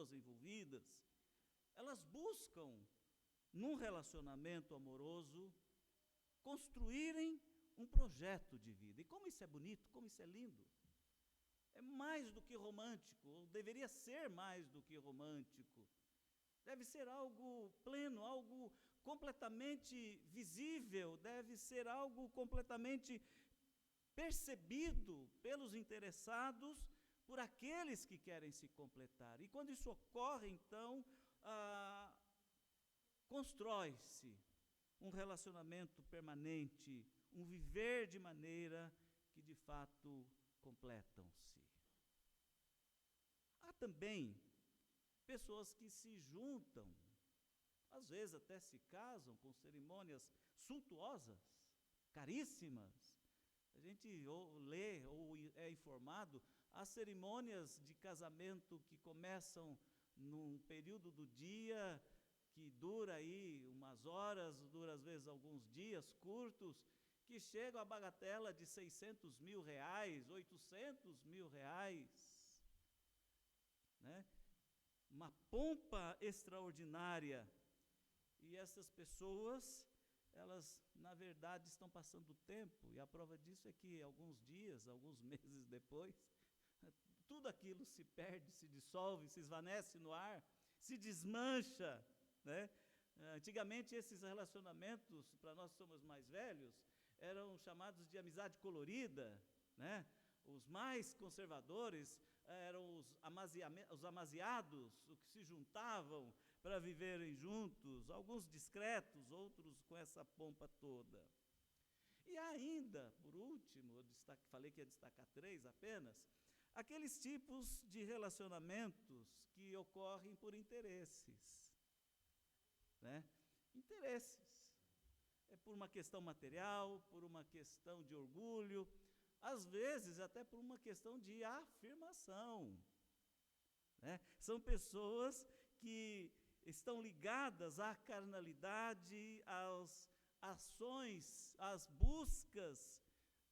pessoas envolvidas, elas buscam, num relacionamento amoroso, construírem um projeto de vida. E como isso é bonito, como isso é lindo. É mais do que romântico, ou deveria ser mais do que romântico. Deve ser algo pleno, algo completamente visível, deve ser algo completamente percebido pelos interessados, por aqueles que querem se completar. E quando isso ocorre, então, constrói-se um relacionamento permanente, um viver de maneira que, de fato, completam-se. Há também pessoas que se juntam, às vezes até se casam com cerimônias suntuosas, caríssimas. A gente lê ou é informado, há cerimônias de casamento que começam num período do dia, que dura aí umas horas, dura às vezes alguns dias curtos, que chegam à bagatela de R$600 mil, R$800 mil, né? Uma pompa extraordinária. E essas pessoas, elas, na verdade, estão passando o tempo, e a prova disso é que alguns dias, alguns meses depois, tudo aquilo se perde, se dissolve, se esvanece no ar, se desmancha, né? Antigamente, esses relacionamentos, para nós que somos mais velhos, eram chamados de amizade colorida, né? Os mais conservadores eram os amaziados, os que se juntavam para viverem juntos, alguns discretos, outros com essa pompa toda. E ainda, por último, falei que ia destacar 3 apenas, aqueles tipos de relacionamentos que ocorrem por interesses, né? Interesses. É por uma questão material, por uma questão de orgulho, às vezes até por uma questão de afirmação, né? São pessoas que estão ligadas à carnalidade, às ações, às buscas,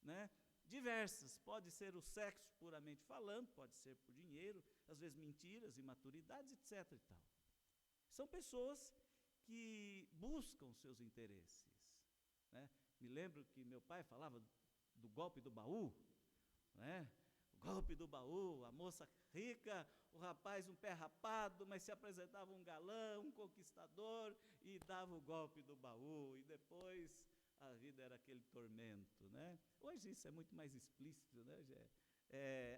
né, diversas. Pode ser o sexo puramente falando, pode ser por dinheiro, às vezes mentiras, imaturidades, etc. e tal. São pessoas que buscam seus interesses, né? Me lembro que meu pai falava do golpe do baú, né? O golpe do baú, a moça rica, o rapaz um pé rapado, mas se apresentava um galã, um conquistador, e dava o golpe do baú, e depois a vida era aquele tormento, né? Hoje isso é muito mais explícito, né?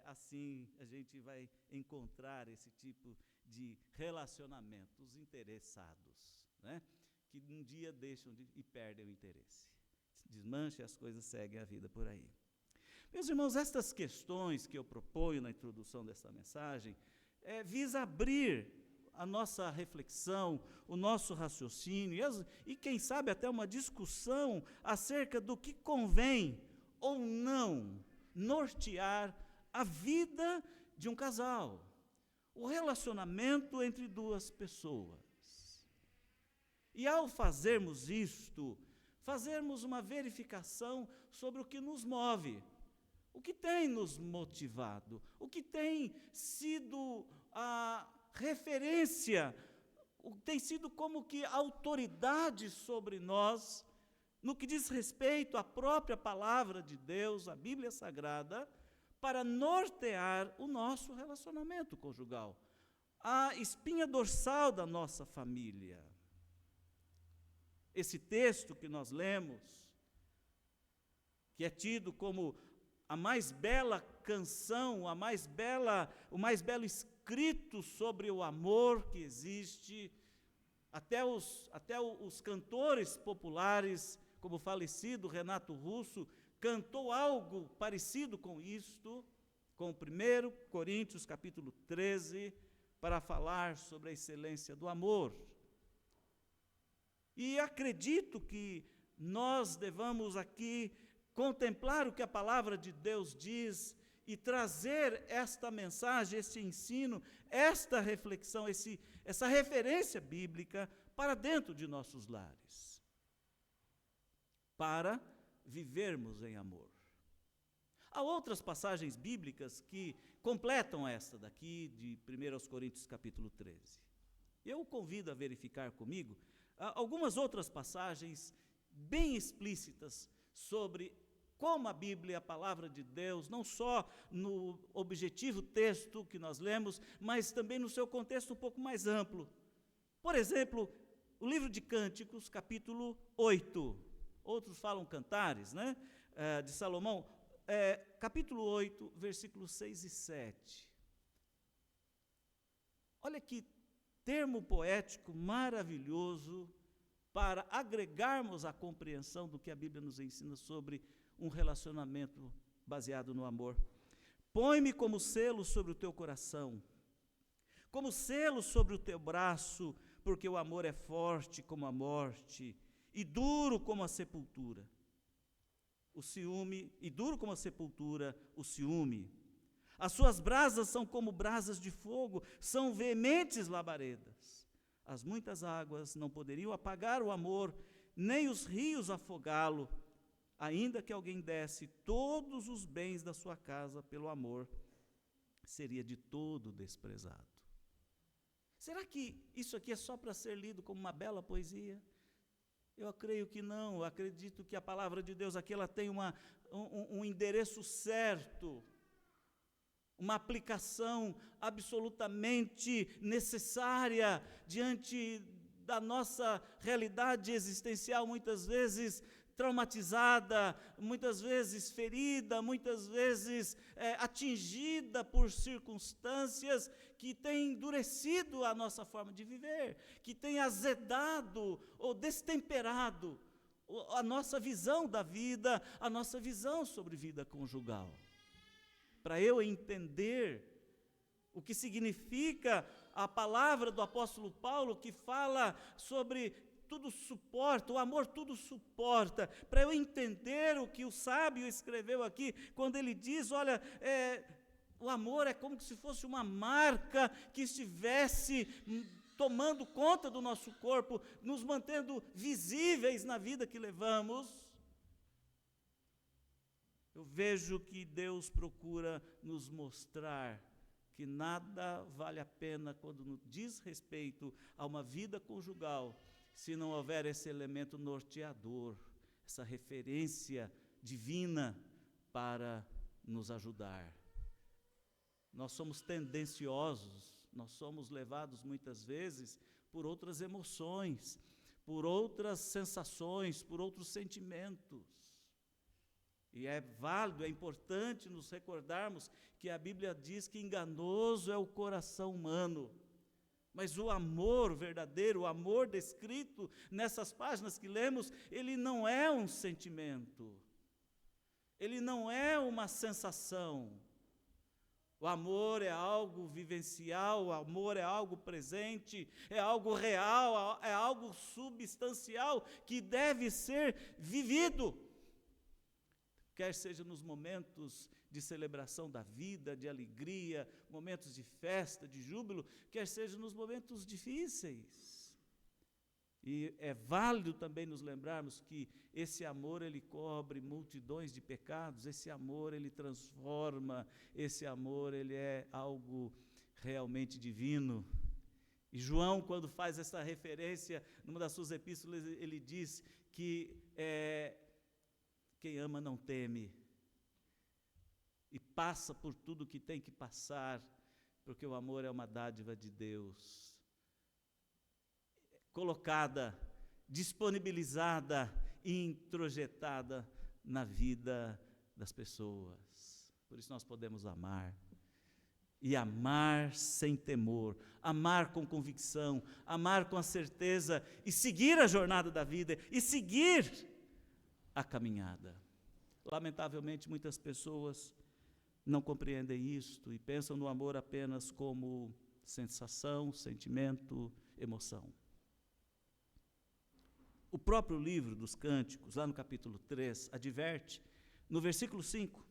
Assim a gente vai encontrar esse tipo de relacionamentos interessados, né? Que um dia deixam e perdem o interesse. Desmancha e as coisas seguem a vida por aí. Meus irmãos, estas questões que eu proponho na introdução desta mensagem, visa abrir a nossa reflexão, o nosso raciocínio, e quem sabe até uma discussão acerca do que convém ou não nortear a vida de um casal, o relacionamento entre 2 pessoas. E ao fazermos isto, fazermos uma verificação sobre o que nos move, o que tem nos motivado, o que tem sido a referência, tem sido como que autoridade sobre nós, no que diz respeito à própria palavra de Deus, a Bíblia Sagrada, para nortear o nosso relacionamento conjugal, a espinha dorsal da nossa família. Esse texto que nós lemos, que é tido como a mais bela canção, o mais belo escrito sobre o amor que existe, até os cantores populares, como o falecido Renato Russo, cantou algo parecido com isto, com 1 Coríntios capítulo 13, para falar sobre a excelência do amor. E acredito que nós devamos aqui contemplar o que a palavra de Deus diz e trazer esta mensagem, este ensino, esta reflexão, essa referência bíblica para dentro de nossos lares, para vivermos em amor. Há outras passagens bíblicas que completam esta daqui, de 1 Coríntios capítulo 13. Eu o convido a verificar comigo algumas outras passagens bem explícitas sobre como a Bíblia, a palavra de Deus, não só no objetivo texto que nós lemos, mas também no seu contexto um pouco mais amplo. Por exemplo, o livro de Cânticos, capítulo 8. Outros falam Cantares, né? De Salomão. Capítulo 8, versículos 6 e 7. Olha que termo poético maravilhoso para agregarmos a compreensão do que a Bíblia nos ensina sobre um relacionamento baseado no amor. Põe-me como selo sobre o teu coração, como selo sobre o teu braço, porque o amor é forte como a morte e duro como a sepultura. O ciúme, e duro como a sepultura, o ciúme. As suas brasas são como brasas de fogo, são veementes labaredas. As muitas águas não poderiam apagar o amor, nem os rios afogá-lo, ainda que alguém desse todos os bens da sua casa pelo amor, seria de todo desprezado. Será que isso aqui é só para ser lido como uma bela poesia? Eu creio que não. Eu acredito que a palavra de Deus aqui ela tem um endereço certo, uma aplicação absolutamente necessária diante da nossa realidade existencial, muitas vezes traumatizada, muitas vezes ferida, muitas vezes atingida por circunstâncias que têm endurecido a nossa forma de viver, que têm azedado ou destemperado a nossa visão da vida, a nossa visão sobre vida conjugal. Para eu entender o que significa a palavra do apóstolo Paulo, que fala sobre tudo suporta, o amor tudo suporta, para eu entender o que o sábio escreveu aqui, quando ele diz, olha, o amor é como se fosse uma marca que estivesse tomando conta do nosso corpo, nos mantendo visíveis na vida que levamos. Eu vejo que Deus procura nos mostrar que nada vale a pena quando diz respeito a uma vida conjugal, se não houver esse elemento norteador, essa referência divina para nos ajudar. Nós somos tendenciosos, nós somos levados muitas vezes por outras emoções, por outras sensações, por outros sentimentos. E é válido, é importante nos recordarmos que a Bíblia diz que enganoso é o coração humano. Mas o amor verdadeiro, o amor descrito nessas páginas que lemos, ele não é um sentimento, ele não é uma sensação. O amor é algo vivencial, o amor é algo presente, é algo real, é algo substancial que deve ser vivido. Quer seja nos momentos de celebração da vida, de alegria, momentos de festa, de júbilo, quer seja nos momentos difíceis. E é válido também nos lembrarmos que esse amor, ele cobre multidões de pecados, esse amor, ele transforma, esse amor, ele é algo realmente divino. E João, quando faz essa referência, numa das suas epístolas, ele diz que quem ama não teme, e passa por tudo que tem que passar, porque o amor é uma dádiva de Deus, colocada, disponibilizada e introjetada na vida das pessoas. Por isso nós podemos amar, e amar sem temor, amar com convicção, amar com a certeza, e seguir a jornada da vida, e seguir a caminhada. Lamentavelmente, muitas pessoas não compreendem isto e pensam no amor apenas como sensação, sentimento, emoção. O próprio livro dos Cânticos, lá no capítulo 3, adverte, no versículo 5,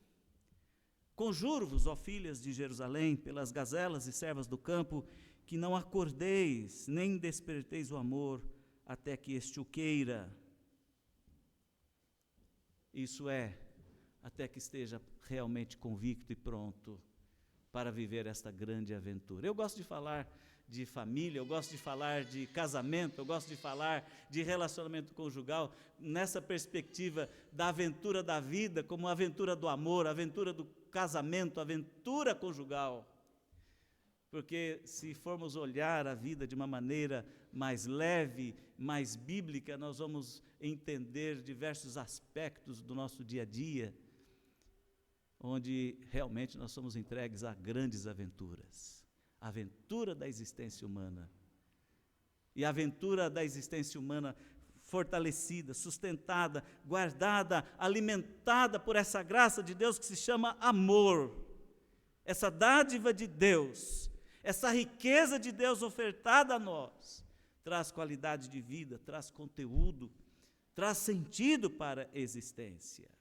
conjuro-vos, ó filhas de Jerusalém, pelas gazelas e servas do campo, que não acordeis, nem desperteis o amor, até que este o queira. Isso é, até que esteja realmente convicto e pronto para viver esta grande aventura. Eu gosto de falar de família, eu gosto de falar de casamento, eu gosto de falar de relacionamento conjugal, nessa perspectiva da aventura da vida, como a aventura do amor, a aventura do casamento, a aventura conjugal. Porque se formos olhar a vida de uma maneira mais leve, mais bíblica, nós vamos entender diversos aspectos do nosso dia a dia, onde realmente nós somos entregues a grandes aventuras. A aventura da existência humana. E a aventura da existência humana fortalecida, sustentada, guardada, alimentada por essa graça de Deus que se chama amor. Essa dádiva de Deus, essa riqueza de Deus ofertada a nós, traz qualidade de vida, traz conteúdo, traz sentido para a existência.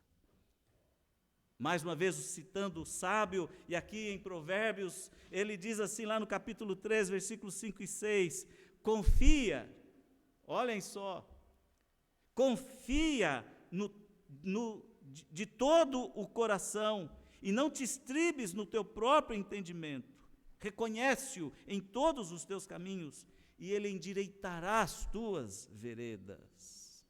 Mais uma vez, citando o sábio, e aqui em Provérbios, ele diz assim lá no capítulo 3, versículos 5 e 6, confia, olhem só, confia de todo o coração, e não te estribes no teu próprio entendimento, reconhece-o em todos os teus caminhos, e ele endireitará as tuas veredas.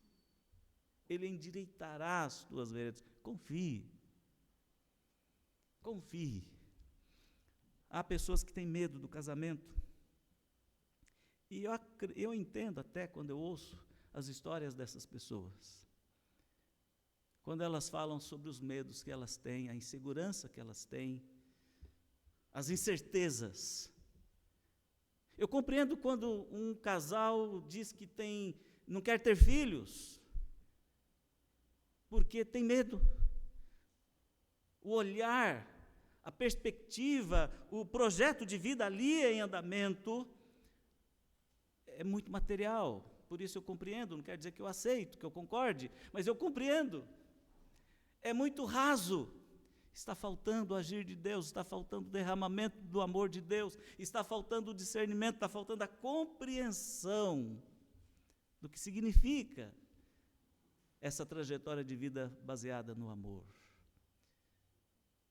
Ele endireitará as tuas veredas. Confie. Confie. Há pessoas que têm medo do casamento. E eu entendo até quando eu ouço as histórias dessas pessoas. Quando elas falam sobre os medos que elas têm, a insegurança que elas têm, as incertezas. Eu compreendo quando um casal diz que não quer ter filhos, porque tem medo. O olhar, a perspectiva, o projeto de vida ali em andamento é muito material. Por isso eu compreendo, não quer dizer que eu aceito, que eu concorde, mas eu compreendo. É muito raso. Está faltando o agir de Deus, está faltando o derramamento do amor de Deus, está faltando o discernimento, está faltando a compreensão do que significa essa trajetória de vida baseada no amor.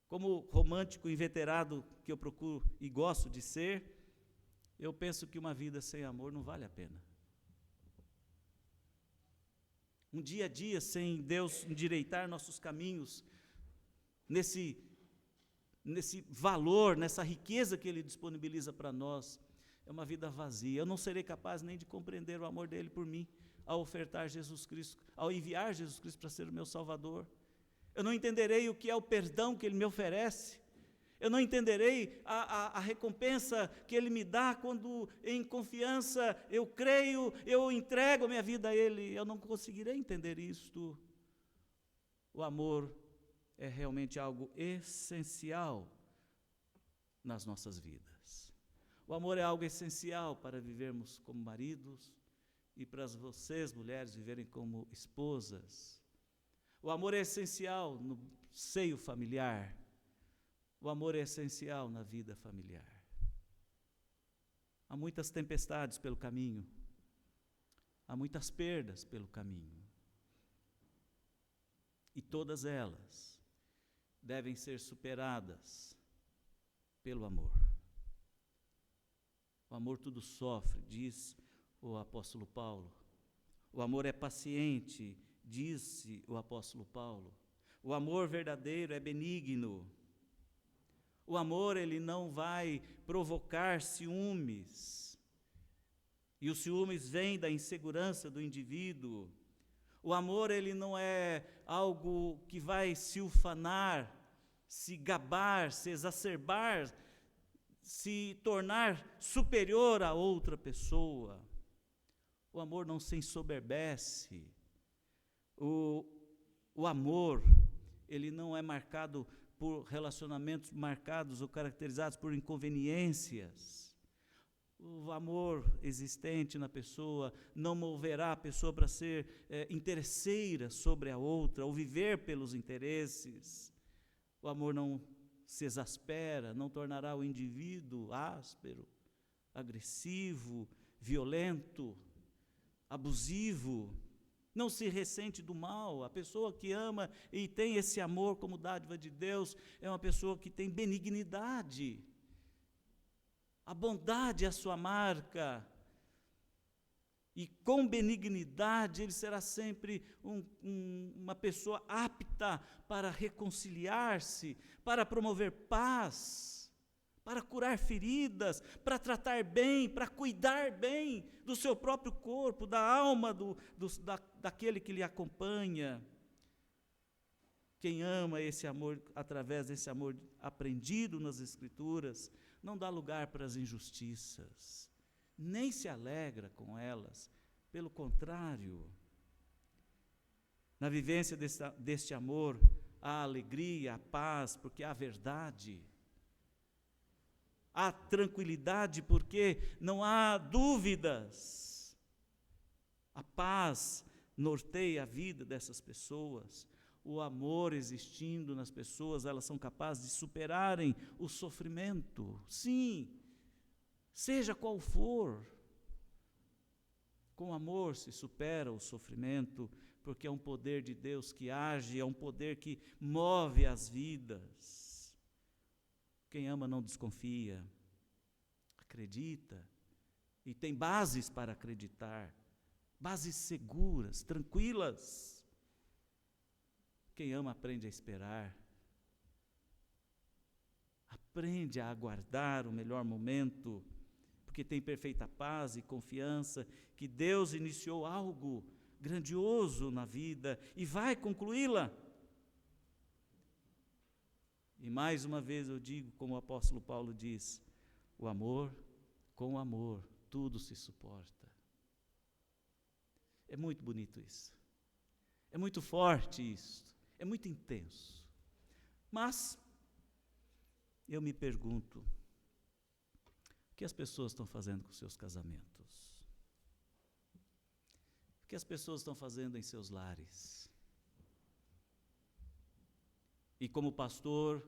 Como romântico inveterado que eu procuro e gosto de ser, eu penso que uma vida sem amor não vale a pena. Um dia a dia sem Deus endireitar nossos caminhos, nesse valor, nessa riqueza que Ele disponibiliza para nós, é uma vida vazia. Eu não serei capaz nem de compreender o amor dEle por mim, ao ofertar Jesus Cristo, ao enviar Jesus Cristo para ser o meu Salvador. Eu não entenderei o que é o perdão que Ele me oferece. Eu não entenderei a recompensa que Ele me dá quando, em confiança, eu creio, eu entrego a minha vida a Ele. Eu não conseguirei entender isto. O amor é realmente algo essencial nas nossas vidas. O amor é algo essencial para vivermos como maridos e para vocês, mulheres, viverem como esposas. O amor é essencial no seio familiar. O amor é essencial na vida familiar. Há muitas tempestades pelo caminho. Há muitas perdas pelo caminho. E todas elas devem ser superadas pelo amor. O amor tudo sofre, diz o apóstolo Paulo. O amor é paciente, disse o apóstolo Paulo. O amor verdadeiro é benigno. O amor, ele não vai provocar ciúmes. E os ciúmes vêm da insegurança do indivíduo. O amor, ele não é algo que vai se ufanar, se gabar, se exacerbar, se tornar superior a outra pessoa. O amor não se ensoberbece. O amor, ele não é marcado por relacionamentos marcados ou caracterizados por inconveniências. O amor existente na pessoa não moverá a pessoa para ser interesseira sobre a outra, ou viver pelos interesses. O amor não se exaspera, não tornará o indivíduo áspero, agressivo, violento, abusivo. não se ressente do mal. A pessoa que ama e tem esse amor como dádiva de Deus é uma pessoa que tem benignidade. A bondade é a sua marca. E com benignidade ele será sempre uma pessoa apta para reconciliar-se, para promover paz, para curar feridas, para tratar bem, para cuidar bem do seu próprio corpo, da alma daquele que lhe acompanha. Quem ama esse amor, através desse amor aprendido nas Escrituras, não dá lugar para as injustiças, nem se alegra com elas. Pelo contrário, na vivência deste amor, há alegria, há paz, porque há verdade. Há tranquilidade, porque não há dúvidas. A paz norteia a vida dessas pessoas. O amor existindo nas pessoas, elas são capazes de superarem o sofrimento. Sim, seja qual for. Com amor se supera o sofrimento, porque é um poder de Deus que age, é um poder que move as vidas. Quem ama não desconfia, acredita, e tem bases para acreditar, bases seguras, tranquilas. Quem ama aprende a esperar, aprende a aguardar o melhor momento, porque tem perfeita paz e confiança que Deus iniciou algo grandioso na vida e vai concluí-la. E mais uma vez eu digo, como o apóstolo Paulo diz, o amor, com o amor, tudo se suporta. É muito bonito isso. É muito forte isso. É muito intenso. Mas, eu me pergunto, o que as pessoas estão fazendo com seus casamentos? O que as pessoas estão fazendo em seus lares? E como pastor,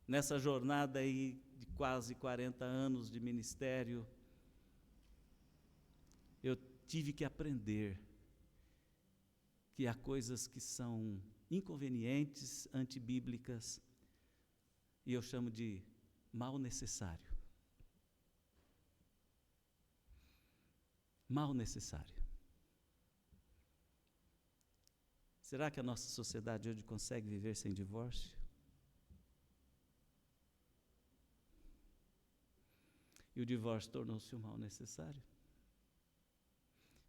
nessa jornada aí de quase 40 anos de ministério, eu tive que aprender que há coisas que são inconvenientes, antibíblicas, e eu chamo de mal necessário. Mal necessário. Será que a nossa sociedade hoje consegue viver sem divórcio? E o divórcio tornou-se um mal necessário.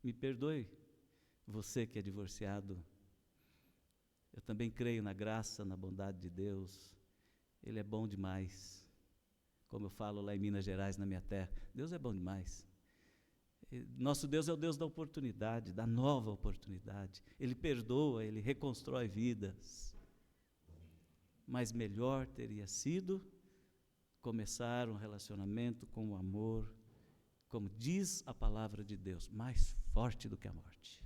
Me perdoe, você que é divorciado, eu também creio na graça, na bondade de Deus. Ele é bom demais. Como eu falo lá em Minas Gerais, na minha terra, Deus é bom demais. Nosso Deus é o Deus da oportunidade, da nova oportunidade. Ele perdoa, Ele reconstrói vidas. Mas melhor teria sido começar um relacionamento com o amor, como diz a palavra de Deus, mais forte do que a morte.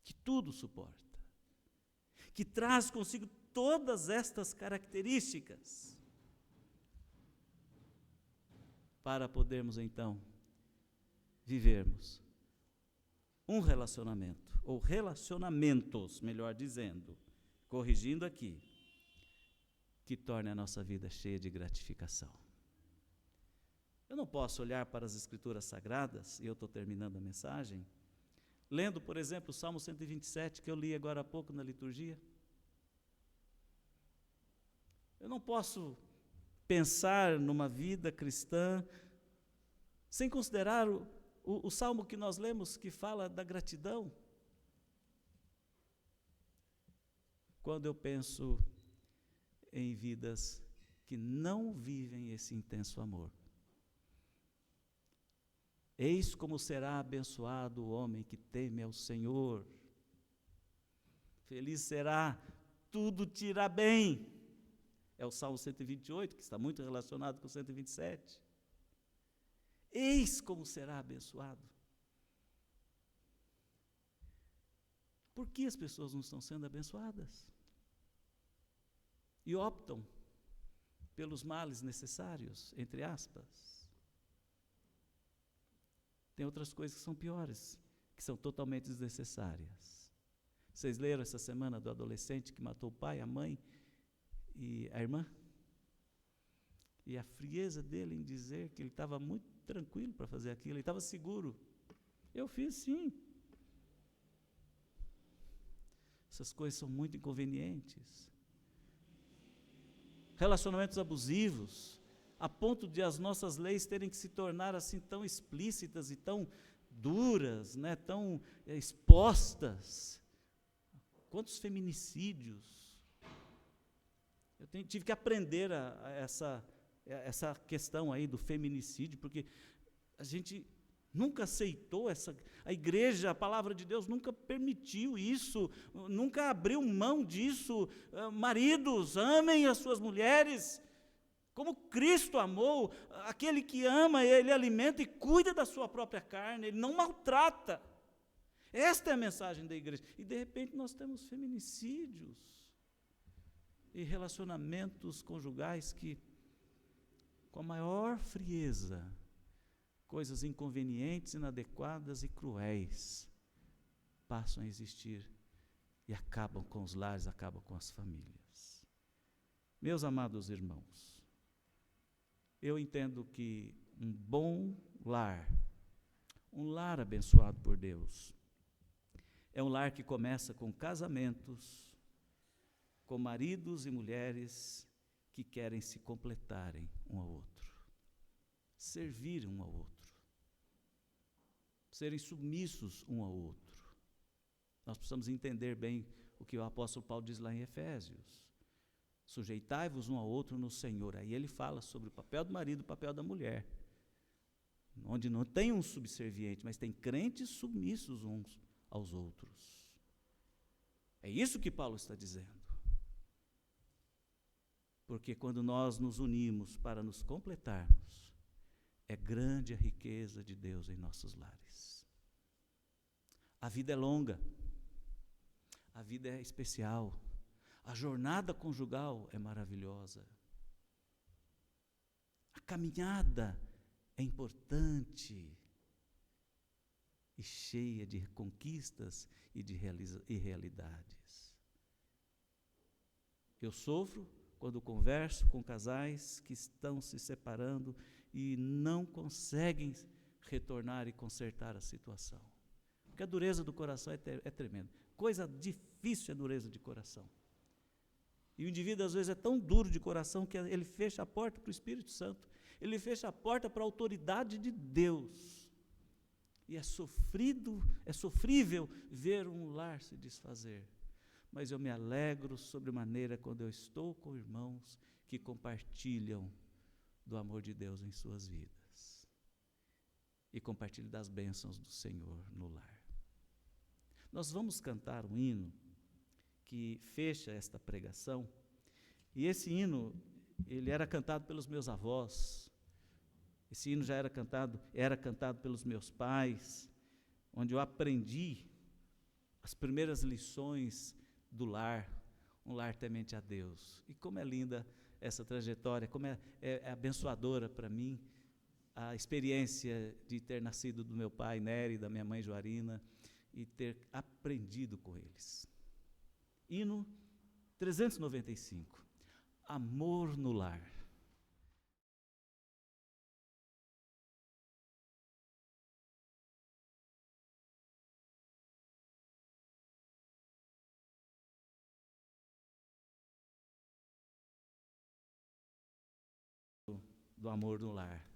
Que tudo suporta, que traz consigo todas estas características, para podermos então vivermos um relacionamento, ou relacionamentos, melhor dizendo, corrigindo aqui, que torne a nossa vida cheia de gratificação. Eu não posso olhar para as Escrituras Sagradas, e eu estou terminando a mensagem, lendo, por exemplo, o Salmo 127, que eu li agora há pouco na liturgia. Eu não posso pensar numa vida cristã sem considerar o salmo que nós lemos, que fala da gratidão. Quando eu penso em vidas que não vivem esse intenso amor, eis como será abençoado o homem que teme ao Senhor. Feliz será, tudo te irá bem. É o Salmo 128, que está muito relacionado com o 127. Eis como será abençoado. Por que as pessoas não estão sendo abençoadas? E optam pelos males necessários, entre aspas. Tem outras coisas que são piores. que são totalmente desnecessárias. Vocês leram essa semana do adolescente que matou o pai, a mãe e a irmã? E a frieza dele em dizer que ele estava muito tranquilo para fazer aquilo, ele estava seguro. Eu fiz sim. Essas coisas são muito inconvenientes. Relacionamentos abusivos, a ponto de as nossas leis terem que se tornar assim tão explícitas e tão duras, né, tão expostas. Quantos feminicídios? Tive que aprender essa questão aí do feminicídio, porque a gente nunca aceitou a igreja, a palavra de Deus nunca permitiu isso, nunca abriu mão disso. Maridos, amem as suas mulheres, como Cristo amou. Aquele que ama, ele alimenta e cuida da sua própria carne, ele não maltrata. Esta é a mensagem da igreja. E de repente nós temos feminicídios e relacionamentos conjugais que, com a maior frieza, coisas inconvenientes, inadequadas e cruéis passam a existir e acabam com os lares, acabam com as famílias. Meus amados irmãos, eu entendo que um bom lar, um lar abençoado por Deus, é um lar que começa com casamentos, com maridos e mulheres que querem se completarem um ao outro, servir um ao outro, serem submissos um ao outro. Nós precisamos entender bem o que o apóstolo Paulo diz lá em Efésios. Sujeitai-vos um ao outro no Senhor. Aí ele fala sobre o papel do marido e o papel da mulher, onde não tem um subserviente, mas tem crentes submissos uns aos outros. É isso que Paulo está dizendo. Porque quando nós nos unimos para nos completarmos, é grande a riqueza de Deus em nossos lares. A vida é longa, a vida é especial, a jornada conjugal é maravilhosa, a caminhada é importante e cheia de conquistas e de realidades. Eu sofro quando converso com casais que estão se separando e não conseguem retornar e consertar a situação. Porque a dureza do coração é tremenda. Coisa difícil é a dureza de coração. E o indivíduo às vezes é tão duro de coração que ele fecha a porta para o Espírito Santo, ele fecha a porta para a autoridade de Deus. E é sofrível ver um lar se desfazer. Mas eu me alegro sobremaneira quando eu estou com irmãos que compartilham do amor de Deus em suas vidas e compartilham das bênçãos do Senhor no lar. Nós vamos cantar um hino que fecha esta pregação, e esse hino, ele era cantado pelos meus avós, esse hino era cantado pelos meus pais, onde eu aprendi as primeiras lições do lar, um lar temente a Deus. E como é linda essa trajetória, como é abençoadora para mim a experiência de ter nascido do meu pai Nery, da minha mãe Joarina, e ter aprendido com eles. Hino 395, Amor no Lar. Do amor no lar.